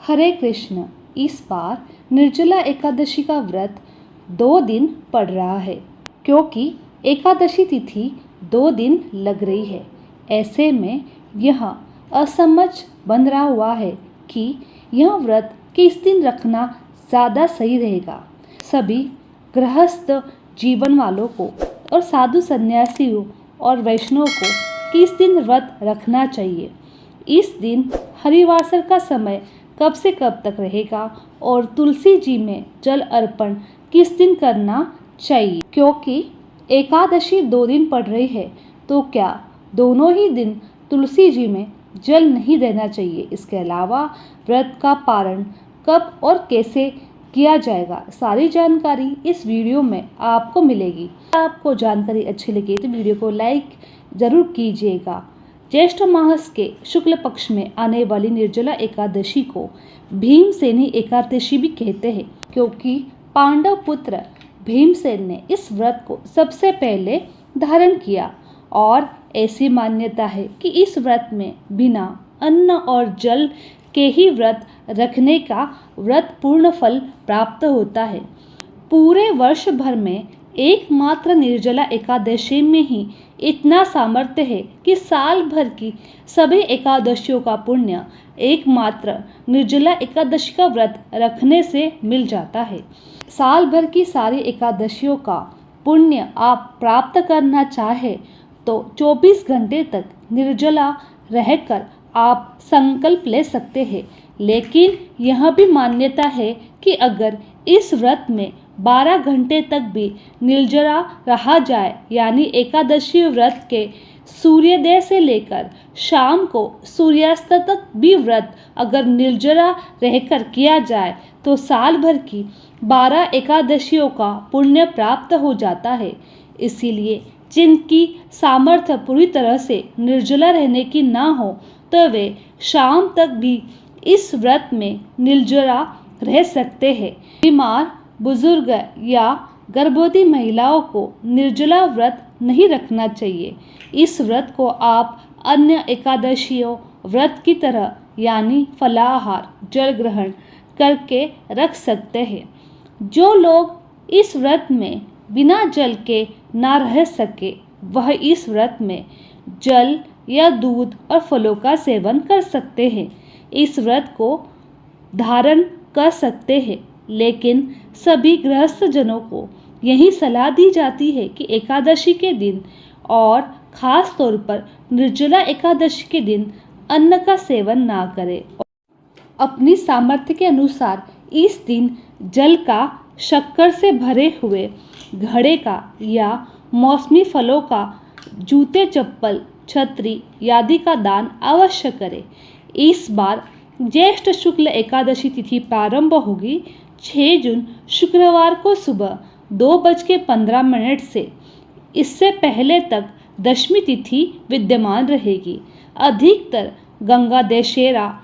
हरे कृष्ण। इस बार निर्जला एकादशी का व्रत 2 दिन पड़ रहा है, क्योंकि एकादशी तिथि 2 दिन लग रही है। ऐसे में यह असमझ बन रहा हुआ है कि यह व्रत किस दिन रखना ज़्यादा सही रहेगा। सभी गृहस्थ जीवन वालों को और साधु सन्यासियों और वैष्णवों को किस दिन व्रत रखना चाहिए, इस दिन हरिवासर का समय कब से कब तक रहेगा और तुलसी जी में जल अर्पण किस दिन करना चाहिए। क्योंकि एकादशी 2 दिन पड़ रही है, तो क्या दोनों ही दिन तुलसी जी में जल नहीं देना चाहिए। इसके अलावा व्रत का पारण कब और कैसे किया जाएगा, सारी जानकारी इस वीडियो में आपको मिलेगी। आपको जानकारी अच्छी लगे तो वीडियो को लाइक ज़रूर कीजिएगा। ज्येष्ठ मास के शुक्ल पक्ष में आने वाली निर्जला एकादशी को भीमसेनी एकादशी भी कहते हैं, क्योंकि पांडव पुत्र भीमसेन ने इस व्रत को सबसे पहले धारण किया और ऐसी मान्यता है कि इस व्रत में बिना अन्न और जल के ही व्रत रखने का व्रत पूर्ण फल प्राप्त होता है। पूरे वर्ष भर में एकमात्र निर्जला एकादशी में ही इतना सामर्थ्य है कि साल भर की सभी एकादशियों का पुण्य एकमात्र निर्जला एकादशी का व्रत रखने से मिल जाता है। साल भर की सारी एकादशियों का पुण्य आप प्राप्त करना चाहे तो 24 घंटे तक निर्जला रहकर आप संकल्प ले सकते हैं। लेकिन यह भी मान्यता है कि अगर इस व्रत में 12 घंटे तक भी निर्जला रहा जाए, यानी एकादशी व्रत के सूर्योदय से लेकर शाम को सूर्यास्त तक भी व्रत अगर निर्जला रहकर किया जाए तो साल भर की 12 एकादशियों का पुण्य प्राप्त हो जाता है। इसीलिए जिनकी सामर्थ्य पूरी तरह से निर्जला रहने की ना हो तो वे शाम तक भी इस व्रत में निर्जला रह सकते हैं। बीमार, बुजुर्ग या गर्भवती महिलाओं को निर्जला व्रत नहीं रखना चाहिए। इस व्रत को आप अन्य एकादशियों व्रत की तरह यानी फलाहार, जल ग्रहण करके रख सकते हैं। जो लोग इस व्रत में बिना जल के ना रह सके, वह इस व्रत में जल या दूध और फलों का सेवन कर सकते हैं। इस व्रत को धारण कर सकते हैं, लेकिन सभी गृहस्थ जनों को यही सलाह दी जाती है कि एकादशी के दिन और ख़ास तौर पर निर्जला एकादशी के दिन अन्न का सेवन ना करें। अपनी सामर्थ्य के अनुसार इस दिन जल का, शक्कर से भरे हुए घड़े का या मौसमी फलों का, जूते, चप्पल, छतरी आदि का दान अवश्य करें। इस बार ज्येष्ठ शुक्ल एकादशी तिथि प्रारंभ होगी 6 जून शुक्रवार को सुबह 2:15 से। इससे पहले तक दशमी तिथि विद्यमान रहेगी। अधिकतर गंगा दशहरा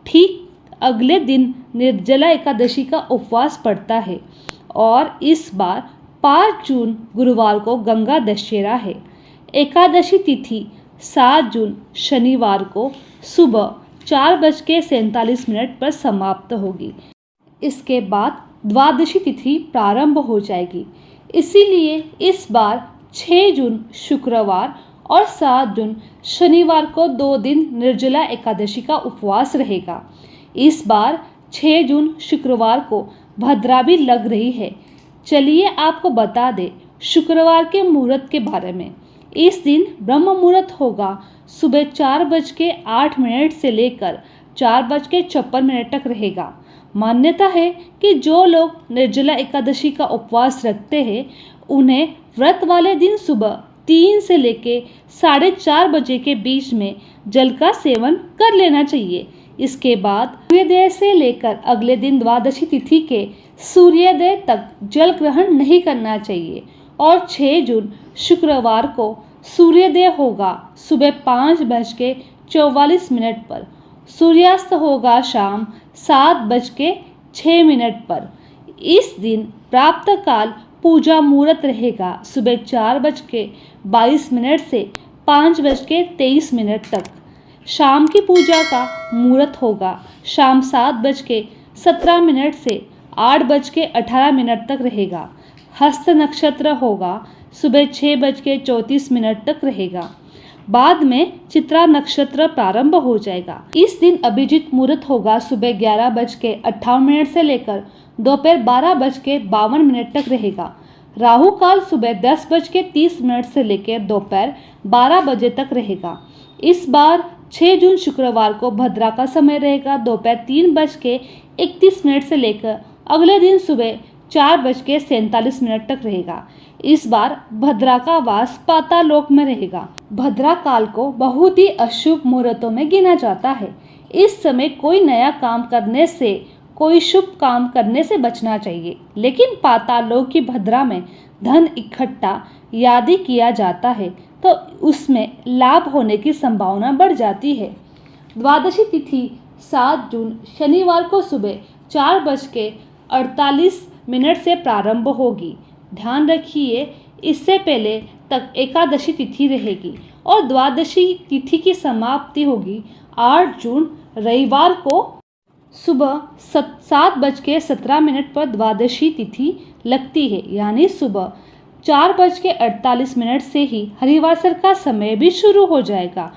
ठीक अगले दिन निर्जला एकादशी का उपवास पड़ता है और इस बार 5 जून गुरुवार को गंगा दशहरा है। एकादशी तिथि 7 जून शनिवार को सुबह 4:47 पर समाप्त होगी। इसके बाद द्वादशी तिथि प्रारंभ हो जाएगी। इसीलिए इस बार 6 जून शुक्रवार और 7 जून शनिवार को 2 दिन निर्जला एकादशी का उपवास रहेगा। इस बार 6 जून शुक्रवार को भद्रा भी लग रही है। चलिए आपको बता दें शुक्रवार के मुहूर्त के बारे में। इस दिन ब्रह्म मुहूर्त होगा सुबह 4:08 से लेकर 4:56 तक रहेगा। मान्यता है कि जो लोग निर्जला एकादशी का उपवास रखते हैं, उन्हें व्रत वाले दिन सुबह 3 से लेकर 4:30 बजे के बीच में जल का सेवन कर लेना चाहिए। इसके बाद सूर्योदय से लेकर अगले दिन द्वादशी तिथि के सूर्योदय तक जल ग्रहण नहीं करना चाहिए और 6 जून शुक्रवार को सूर्योदय होगा सुबह 5:44 पर। सूर्यास्त होगा शाम 7:06 पर। इस दिन प्राप्त काल पूजा मुहूर्त रहेगा सुबह 4:22 से 5:23 तक। शाम की पूजा का मुहूर्त होगा शाम 7:17 से 8:18 तक रहेगा। हस्त नक्षत्र होगा सुबह 6:34 तक रहेगा। बाद में चित्रा नक्षत्र प्रारंभ हो जाएगा। इस दिन अभिजीत मुहूर्त होगा सुबह 11:58 से लेकर दोपहर 12:52 तक रहेगा। राहु काल सुबह 10:30 से लेकर दोपहर 12 बजे तक रहेगा। इस बार 6 जून शुक्रवार को भद्रा का समय रहेगा दोपहर 3:31 से लेकर अगले दिन सुबह 4:47 तक रहेगा। इस बार भद्रा का वास पातालोक में रहेगा। भद्रा काल को बहुत ही अशुभ मुहूर्तों में गिना जाता है। इस समय कोई नया काम करने से, कोई शुभ काम करने से बचना चाहिए। लेकिन पातालोक की भद्रा में धन इकट्ठा यदि किया जाता है तो उसमें लाभ होने की संभावना बढ़ जाती है। द्वादशी तिथि 7 जून शनिवार को सुबह 4:48 से प्रारंभ होगी। ध्यान रखिए, इससे पहले तक एकादशी तिथि रहेगी और द्वादशी तिथि की समाप्ति होगी 8 जून रविवार को सुबह 7:17 पर द्वादशी तिथि लगती है। यानी सुबह 4:48 से ही हरिवासर का समय भी शुरू हो जाएगा।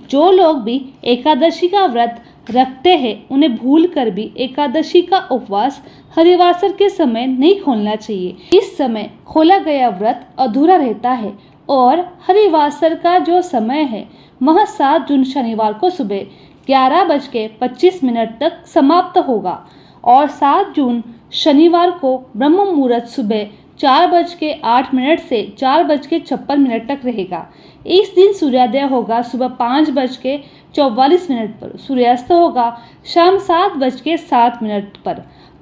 जो लोग भी एकादशी का व्रत रखते हैं उन्हें भूलकर भी एकादशी का उपवास हरिवासर के समय नहीं खोलना चाहिए। इस समय खोला गया व्रत अधूरा रहता है और हरिवासर का जो समय है वह 7 जून शनिवार को सुबह 11:25 तक समाप्त होगा और 7 जून शनिवार को ब्रह्म मुहूर्त सुबह 4:08 से 4:56 तक रहेगा। इस दिन सूर्योदय होगा सुबह 5:44 पर, सूर्यास्त होगा शाम 7:07 पर।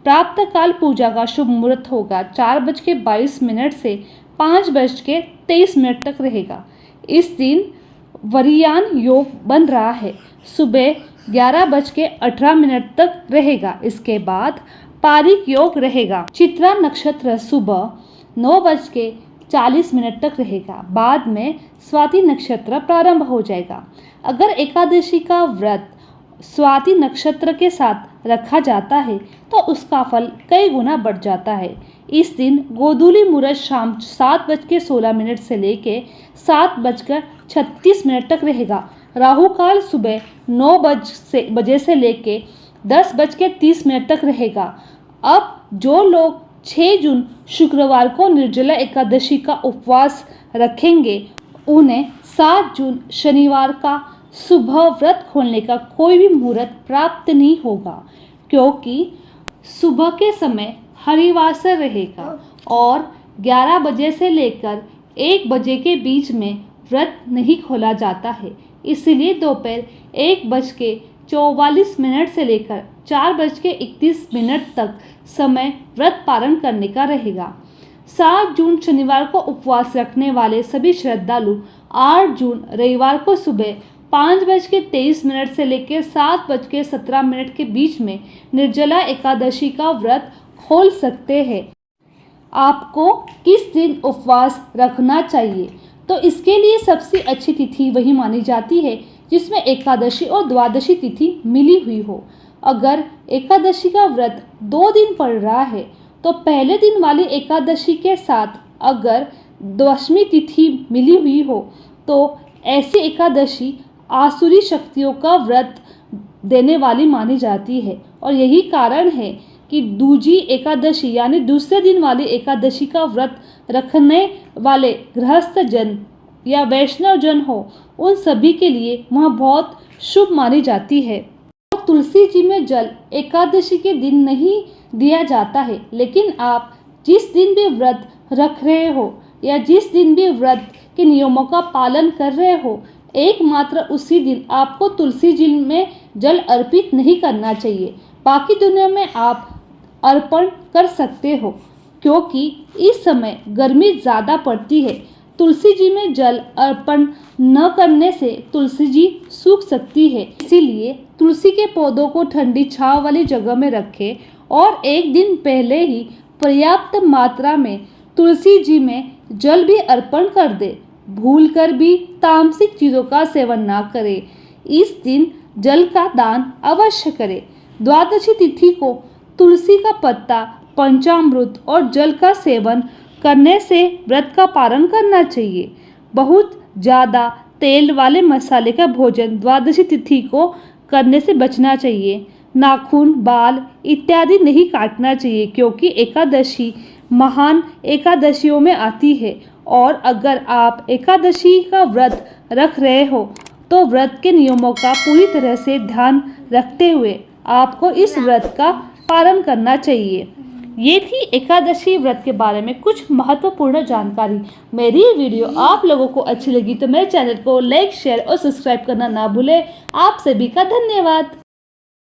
प्राप्त काल पूजा का शुभ मुहूर्त होगा 4:22 से 5:23 तक रहेगा। इस दिन वरियान योग बन रहा है, सुबह 11:18 तक रहेगा। इसके बाद पारिक योग रहेगा। चित्रा नक्षत्र सुबह 9:40 तक रहेगा। बाद में स्वाति नक्षत्र प्रारंभ हो जाएगा। अगर एकादशी का व्रत स्वाति नक्षत्र के साथ रखा जाता है तो उसका फल कई गुना बढ़ जाता है। इस दिन गोधूली मुहूर्त शाम 7:16 से लेकर 7:36 तक रहेगा। राहु काल सुबह 9 बजे से लेकर 10:30 तक रहेगा। अब जो लोग 6 जून शुक्रवार को निर्जला एकादशी का उपवास रखेंगे उन्हें 7 जून शनिवार का सुबह व्रत खोलने का कोई भी मुहूर्त प्राप्त नहीं होगा, क्योंकि सुबह के समय हरिवासर रहेगा और 11 बजे से लेकर 1 बजे के बीच में व्रत नहीं खोला जाता है। इसलिए दोपहर 1:44 से लेकर 4:31 तक समय व्रत पालन करने का रहेगा। 7 जून शनिवार को उपवास रखने वाले सभी श्रद्धालु 8 जून रविवार को सुबह 5:23 से लेकर 7:17 के बीच में निर्जला एकादशी का व्रत खोल सकते हैं। आपको किस दिन उपवास रखना चाहिए? तो इसके लिए सबसे अच्छी तिथि वही मानी जाती है जिसमें एकादशी और द्वादशी तिथि मिली हुई हो। अगर एकादशी का व्रत 2 दिन पड़ रहा है तो पहले दिन वाली एकादशी के साथ अगर दशमी तिथि मिली हुई हो तो ऐसी एकादशी आसुरी शक्तियों का व्रत देने वाली मानी जाती है। और यही कारण है कि दूजी एकादशी यानी दूसरे दिन वाली एकादशी का व्रत रखने वाले गृहस्थ जन या वैष्णव जन हो उन सभी के लिए वह बहुत शुभ मानी जाती है। और तुलसी जी में जल एकादशी के दिन नहीं दिया जाता है, लेकिन आप जिस दिन भी व्रत रख रहे हो या जिस दिन भी व्रत के नियमों का पालन कर रहे हो एकमात्र उसी दिन आपको तुलसी जी में जल अर्पित नहीं करना चाहिए। बाकी दिनों में आप अर्पण कर सकते हो, क्योंकि इस समय गर्मी ज़्यादा पड़ती है। तुलसी जी में जल अर्पण न करने से तुलसी जी सूख सकती है, इसीलिए तुलसी के पौधों को ठंडी छांव वाली जगह में रखें और एक दिन पहले ही पर्याप्त मात्रा में तुलसी जी में जल भी अर्पण कर दे। भूलकर भी तामसिक चीज़ों का सेवन ना करें। इस दिन जल का दान अवश्य करें। द्वादशी तिथि को तुलसी का पत्ता, पंचामृत और जल का सेवन करने से व्रत का पालन करना चाहिए। बहुत ज़्यादा तेल वाले मसाले का भोजन द्वादशी तिथि को करने से बचना चाहिए। नाखून, बाल इत्यादि नहीं काटना चाहिए क्योंकि एकादशी महान एकादशियों में आती है और अगर आप एकादशी का व्रत रख रहे हो तो व्रत के नियमों का पूरी तरह से ध्यान रखते हुए आपको इस व्रत का पालन करना चाहिए। ये थी एकादशी व्रत के बारे में कुछ महत्वपूर्ण जानकारी। मेरी ये वीडियो आप लोगों को अच्छी लगी तो मेरे चैनल को लाइक, शेयर और सब्सक्राइब करना ना भूलें। आप सभी का धन्यवाद।